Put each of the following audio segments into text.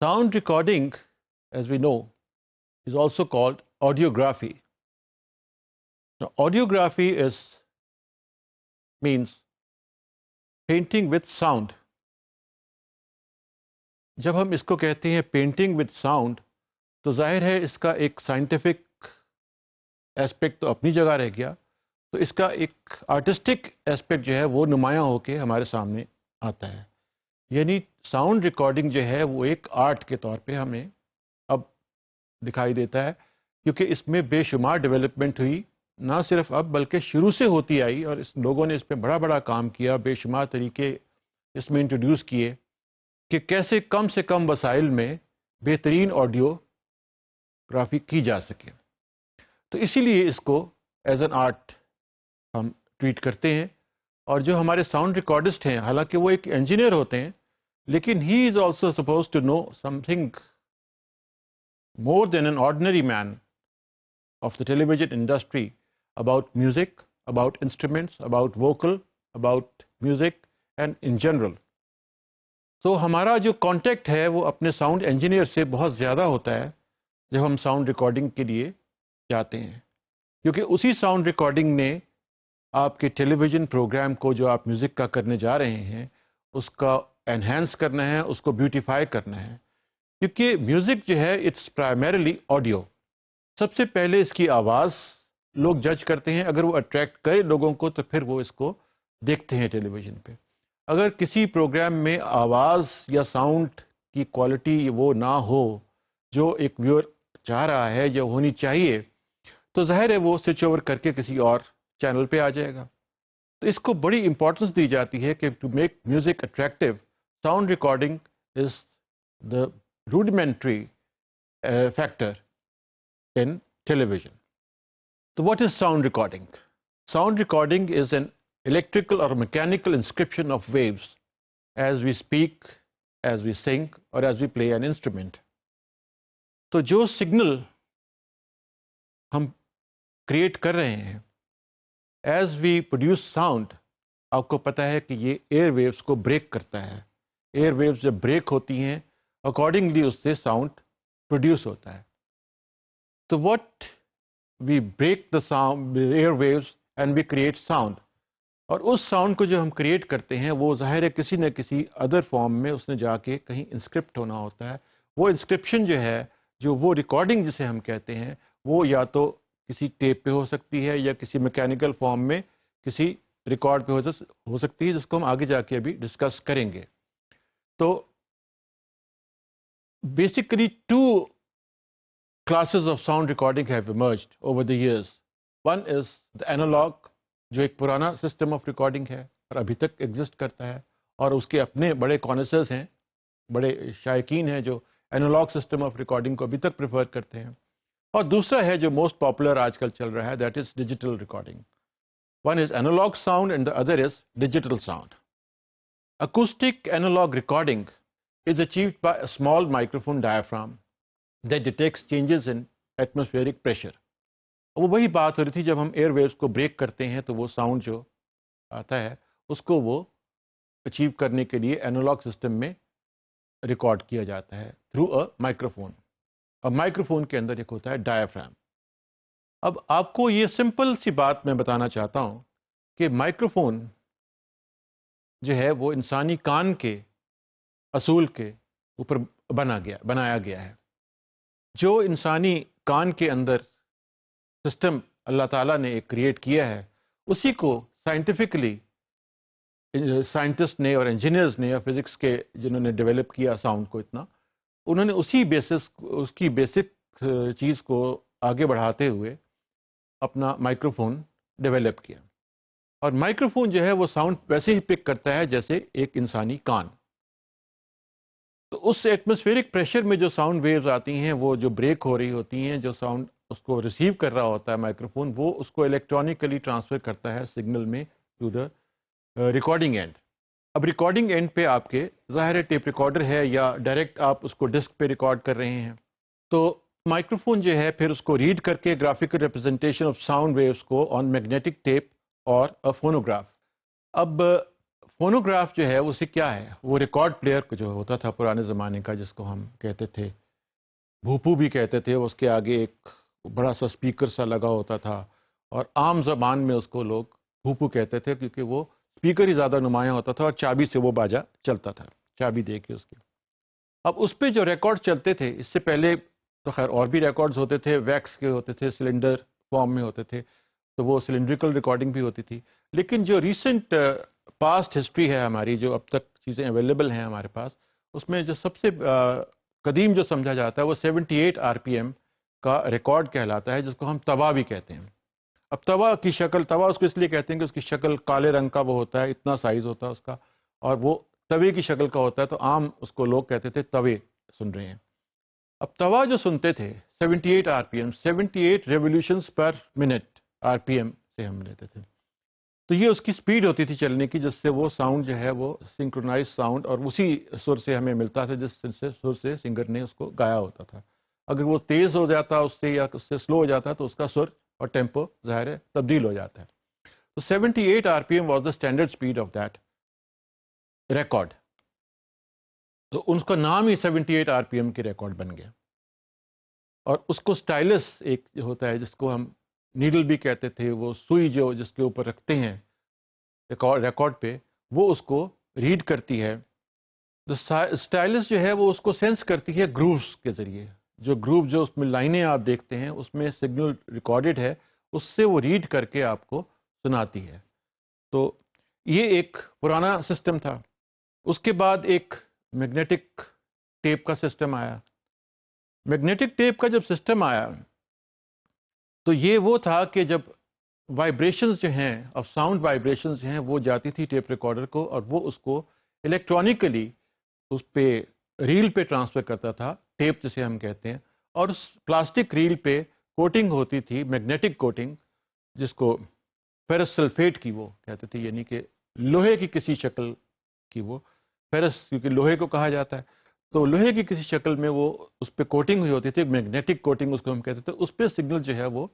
Sound recording, as we know, is also called audiography. Now, audiography means painting with sound. جب ہم اس کو کہتے ہیں پینٹنگ وتھ ساؤنڈ تو ظاہر ہے اس کا ایک سائنٹیفک ایسپیکٹ تو اپنی جگہ رہ گیا، تو اس کا ایک آرٹسٹک ایسپیکٹ جو ہے وہ نمایاں ہو کے ہمارے سامنے آتا ہے. یعنی ساؤنڈ ریکارڈنگ جو ہے وہ ایک آرٹ کے طور پہ ہمیں اب دکھائی دیتا ہے، کیونکہ اس میں بے شمار ڈیولپمنٹ ہوئی، نہ صرف اب بلکہ شروع سے ہوتی آئی، اور اس لوگوں نے اس پہ بڑا بڑا کام کیا، بے شمار طریقے اس میں انٹروڈیوس کیے کہ کیسے کم سے کم وسائل میں بہترین آڈیو گرافی کی جا سکے. تو اسی لیے اس کو ایز این آرٹ ہم ٹریٹ کرتے ہیں. اور جو ہمارے ساؤنڈ ریکارڈسٹ ہیں، حالانکہ وہ ایک انجینئر ہوتے ہیں، لیکن he is also supposed to know something more than an ordinary man of the television industry about music, about instruments, about vocal, about music and in general. تو ہمارا جو کانٹیکٹ ہے وہ اپنے ساؤنڈ انجینئر سے بہت زیادہ ہوتا ہے جب ہم ساؤنڈ ریکارڈنگ کے لیے جاتے ہیں، کیونکہ اسی ساؤنڈ ریکارڈنگ نے آپ کے ٹیلی ویژن پروگرام کو جو آپ میوزک کا کرنے جا رہے ہیں اس کا انہینس کرنا ہے، اس کو بیوٹیفائی کرنا ہے. کیونکہ میوزک جو ہے اٹس پرائمریلی آڈیو. سب سے پہلے اس کی آواز لوگ جج کرتے ہیں، اگر وہ اٹریکٹ کرے لوگوں کو تو پھر وہ اس کو دیکھتے ہیں ٹیلی ویژن پہ. اگر کسی پروگرام میں آواز یا ساؤنڈ کی کوالٹی وہ نہ ہو جو ایک ویور چاہ رہا ہے جو ہونی چاہیے، تو ظاہر ہے وہ سوئچ اوور کر کے کسی اور چینل پہ آ جائے گا. تو اس کو بڑی امپورٹنس دی جاتی ہے کہ to make music attractive, sound recording is the rudimentary factor in television. So what is sound recording? Sound recording is an electrical or mechanical inscription of waves as we speak, as we sing, or as we play an instrument. تو جو signal ہم create کر رہے ہیں as we produce sound, آپ کو پتہ ہے کہ یہ ایئر ویوز کو بریک کرتا ہے. ایئر ویوز جب بریک ہوتی ہیں اکارڈنگلی اس سے ساؤنڈ پروڈیوس ہوتا ہے. So what we break the sound, the airwaves, and we create sound. اور اس ساؤنڈ کو جو ہم کریٹ کرتے ہیں وہ ظاہر ہے کسی نہ کسی ادر فارم میں اس نے جا کے کہیں انسکرپٹ ہونا ہوتا ہے. وہ انسکرپشن جو ہے، جو وہ ریکارڈنگ جسے ہم کہتے ہیں، وہ یا تو کسی ٹیپ پہ ہو سکتی ہے یا کسی میکینیکل فارم میں کسی ریکارڈ پہ ہو سکتی ہے، جس کو ہم آگے جا کے ابھی ڈسکس کریں گے. تو basically two classes of sound recording have emerged over the years. One is the analog، جو ایک پرانا سسٹم آف ریکارڈنگ ہے اور ابھی تک ایگزسٹ کرتا ہے، اور اس کے اپنے بڑے کانسرز ہیں، بڑے شائقین ہیں جو اینالاگ سسٹم آف ریکارڈنگ کو ابھی تک پریفر کرتے ہیں. اور دوسرا ہے جو موسٹ پاپولر آج کل چل رہا ہے، that is digital recording. One is analog sound and the other is digital sound. Acoustic analog recording is achieved by a small microphone diaphragm that detects changes in atmospheric pressure. وہ وہی بات ہو رہی تھی، جب ہم ایئر ویوز کو break کرتے ہیں تو وہ ساؤنڈ جو آتا ہے اس کو وہ اچیو کرنے کے لیے اینالاگ سسٹم میں ریکارڈ کیا جاتا ہے تھرو اے مائکروفون. اور مائکروفون کے اندر ایک ہوتا ہے ڈایافرام. اب آپ کو یہ سمپل سی بات میں بتانا چاہتا ہوں کہ مائکروفون جو ہے وہ انسانی کان کے اصول کے اوپر بنایا گیا ہے. جو انسانی کان کے اندر سسٹم اللہ تعالیٰ نے ایک کریٹ کیا ہے، اسی کو سائنٹیفکلی سائنٹسٹ نے اور انجینئرز نے اور فزکس کے جنہوں نے ڈیولپ کیا ساؤنڈ کو اتنا، انہوں نے اس کی بیسک چیز کو آگے بڑھاتے ہوئے اپنا مائکروفون ڈیولپ کیا. اور مائکروفون جو ہے وہ ساؤنڈ ویسے ہی پک کرتا ہے جیسے ایک انسانی کان. تو اس ایٹماسفیرک پریشر میں جو ساؤنڈ ویوز آتی ہیں، وہ جو بریک ہو رہی ہوتی ہیں، جو ساؤنڈ اس کو ریسیو کر رہا ہوتا ہے مائکروفون، وہ اس کو الیکٹرانکلی ٹرانسفر کرتا ہے سگنل میں ٹو دا ریکارڈنگ اینڈ. اب ریکارڈنگ اینڈ پہ آپ کے ظاہر ٹیپ ریکارڈر ہے یا ڈائریکٹ آپ اس کو ڈسک پہ ریکارڈ کر رہے ہیں. تو مائکروفون جو ہے پھر اس کو ریڈ کر کے graphical representation of sound waves کو آن میگنیٹک ٹیپ اور فونوگراف. اب فونوگراف جو ہے اسے کیا ہے، وہ ریکارڈ پلیئر جو ہوتا تھا پرانے زمانے کا، جس کو ہم کہتے تھے بھوپو بھی کہتے تھے، اس کے آگے ایک بڑا سا اسپیکر سا لگا ہوتا تھا، اور عام زبان میں اس کو لوگ بھوپو کہتے تھے کیونکہ وہ اسپیکر ہی زیادہ نمایاں ہوتا تھا اور چابی سے وہ باجا چلتا تھا، چابی دے کے اس کی۔ اب اس پہ جو ریکارڈ چلتے تھے، اس سے پہلے تو خیر اور بھی ریکارڈز ہوتے تھے، ویکس کے ہوتے تھے، سلنڈر فارم میں ہوتے تھے، تو وہ سلنڈریکل ریکارڈنگ بھی ہوتی تھی۔ لیکن جو ریسنٹ پاسٹ ہسٹری ہے ہماری، جو اب تک چیزیں اویلیبل ہیں ہمارے پاس، اس میں جو سب سے قدیم جو سمجھا جاتا ہے وہ 78 RPM کا ریکارڈ کہلاتا ہے، جس کو ہم توا بھی کہتے ہیں۔ اب توا کی شکل، توا اس کو اس لیے کہتے ہیں کہ اس کی شکل کالے رنگ کا وہ ہوتا ہے، اتنا سائز ہوتا ہے اس کا، اور وہ توے کی شکل کا ہوتا ہے، تو عام اس کو لوگ کہتے تھے توے سن رہے ہیں۔ اب توا جو سنتے تھے 78 RPM، 78 revolutions per minute RPM سے ہم لیتے تھے، تو یہ اس کی سپیڈ ہوتی تھی چلنے کی، جس سے وہ ساؤنڈ جو ہے وہ سنکرونائز ساؤنڈ، اور اسی سر سے ہمیں ملتا تھا جس سر سے سنگر نے اس کو گایا ہوتا تھا۔ اگر وہ تیز ہو جاتا اس سے یا اس سے سلو ہو جاتا تو اس کا سر اور ٹیمپو ظاہر ہے تبدیل ہو جاتا ہے۔ تو 78 RPM was the standard speed of that record, تو ان کا نام ہی 78 RPM کے ریکارڈ بن گیا۔ اور اس کو سٹائلس ایک ہوتا ہے جس کو ہم نیڈل بھی کہتے تھے، وہ سوئی جو جس کے اوپر رکھتے ہیں ریکارڈ پہ، وہ اس کو ریڈ کرتی ہے۔ سٹائلس جو ہے وہ اس کو سینس کرتی ہے گرووز کے ذریعے، جو گروو جو اس میں لائنیں آپ دیکھتے ہیں اس میں سگنل ریکارڈڈ ہے، اس سے وہ ریڈ کر کے آپ کو سناتی ہے۔ تو یہ ایک پرانا سسٹم تھا۔ اس کے بعد ایک میگنیٹک ٹیپ کا سسٹم آیا۔ میگنیٹک ٹیپ کا جب سسٹم آیا تو یہ وہ تھا کہ جب وائبریشنز جو ہیں، اب ساؤنڈ وائبریشنز جو ہیں وہ جاتی تھی ٹیپ ریکارڈر کو، اور وہ اس کو الیکٹرانکلی اس پہ ریل پہ ٹرانسفر کرتا تھا، ٹیپ جسے ہم کہتے ہیں، اور اس پلاسٹک ریل پہ کوٹنگ ہوتی تھی، میگنیٹک کوٹنگ، جس کو فیرس سلفیٹ کی وہ کہتے تھے، یعنی کہ لوہے کی کسی شکل کی، وہ فیرس کیونکہ لوہے کو کہا جاتا ہے، تو لوہے کی کسی شکل میں وہ اس پہ کوٹنگ ہوئی ہوتی تھی، میگنیٹک کوٹنگ اس کو ہم کہتے تھے، اس پہ سگنل جو ہے وہ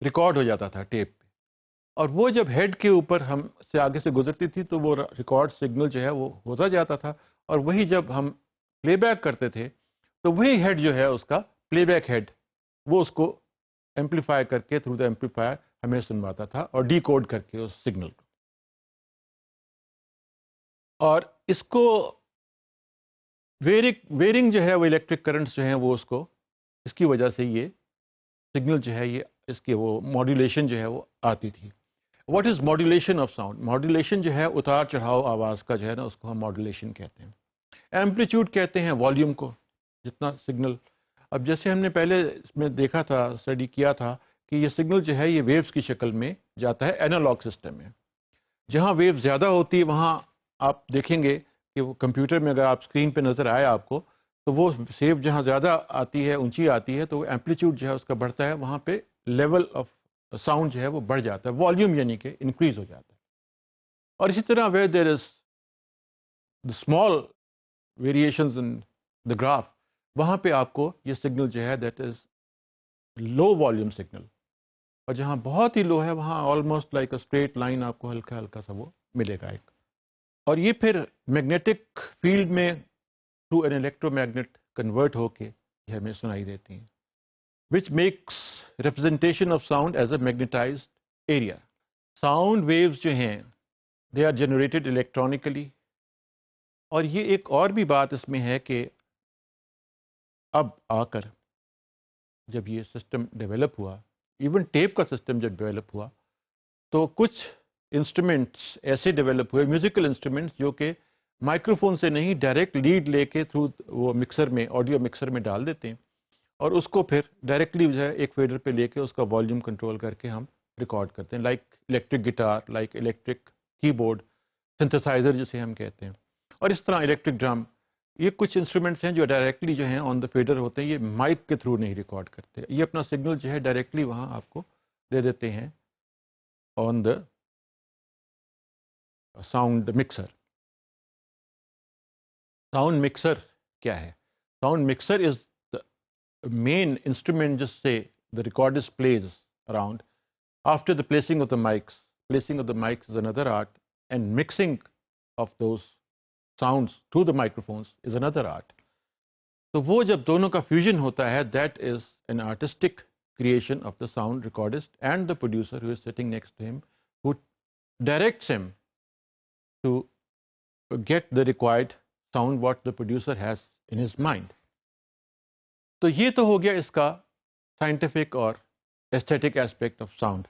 ریکارڈ ہو جاتا تھا ٹیپ پہ، اور وہ جب ہیڈ کے اوپر ہم سے آگے سے گزرتی تھی تو وہ ریکارڈ سگنل جو ہے وہ ہوتا جاتا تھا، اور وہی جب ہم پلے بیک کرتے تھے تو وہی ہیڈ جو ہے اس کا پلے بیک ہیڈ، وہ اس کو ایمپلیفائی کر کے تھرو دا ایمپلیفائر ہمیں سنواتا تھا اور ڈی کوڈ کر کے اس سگنل کو۔ اور اس کو ویرنگ جو ہے وہ الیکٹرک کرنٹس جو ہیں وہ اس کو، اس کی وجہ سے یہ سگنل جو ہے یہ اس کے وہ ماڈولیشن جو ہے وہ آتی تھی۔ What is modulation of sound? Modulation جو ہے اتار چڑھاؤ آواز کا جو ہے نا، اس کو ہم ماڈولیشن کہتے ہیں۔ ایمپلیٹیوڈ کہتے ہیں والیوم کو، جتنا سگنل، اب جیسے ہم نے پہلے اس میں دیکھا تھا، اسٹڈی کیا تھا کہ یہ سگنل جو ہے یہ ویوز کی شکل میں جاتا ہے اینالوگ سسٹم میں۔ جہاں ویو زیادہ ہوتی ہے وہاں آپ دیکھیں گے کہ وہ کمپیوٹر میں اگر آپ اسکرین پہ نظر آئے آپ کو، تو وہ سیو جہاں زیادہ آتی ہے، اونچی آتی ہے، تو وہ ایمپلیٹیوڈ جو ہے اس کا بڑھتا ہے، وہاں پہ لیول آف ساؤنڈ جو ہے وہ بڑھ جاتا ہے، والیوم یعنی کہ انکریز ہو جاتا ہے۔ اور اسی طرح where there is small variations in the graph, وہاں پہ آپ کو یہ سگنل جو ہے that is low volume signal, اور جہاں بہت ہی لو ہے وہاں almost like a straight line آپ کو ہلکا ہلکا سا وہ ملے گا ایک۔ اور یہ پھر میگنیٹک فیلڈ میں through an electromagnet convert ہو کے یہ ہمیں سنائی دیتی ہیں، which makes representation of sound as a magnetized area. Sound waves جو ہیں they are generated electronically، اور یہ ایک اور بھی بات اس میں ہے کہ اب آ کر جب یہ سسٹم ڈیولپ ہوا، ایون ٹیپ کا سسٹم جب ڈیولپ ہوا، تو کچھ انسٹرومنٹس ایسے ڈیولپ ہوئے، میوزیکل انسٹرومنٹس، جو کہ مائکرو فون سے نہیں ڈائریکٹ لیڈ لے کے تھرو وہ مکسر میں، آڈیو مکسر میں ڈال دیتے ہیں، اور اس کو پھر ڈائریکٹلی جو ہے ایک فیڈر پہ لے کے اس کا والیوم کنٹرول کر کے ہم ریکارڈ کرتے ہیں، like electric guitar, like electric کی بورڈ، سنتھسائزر جسے ہم کہتے ہیں، اور اس طرح الیکٹرک ڈرم۔ یہ کچھ انسٹرومنٹس ہیں جو ڈائریکٹلی جو ہیں آن دا فیڈر ہوتے ہیں، یہ مائک کے تھرو نہیں ریکارڈ کرتے، یہ اپنا سگنل جو ہے ڈائریکٹلی وہاں آپ کو دے دیتے ہیں on the sound mixer. Sound mixer کیا ہے؟ Sound mixer is main instrument, just say the recordist plays around after the placing of the mics. Placing of the mics is another art, and mixing of those sounds through the microphones is another art. تو وہ جب دونوں کا fusion ہوتا ہے, that is an artistic creation of the sound recordist and the producer who is sitting next to him, who directs him to get the required sound what the producer has in his mind. تو یہ تو ہو گیا اس کا scientific اور aesthetic aspect of sound.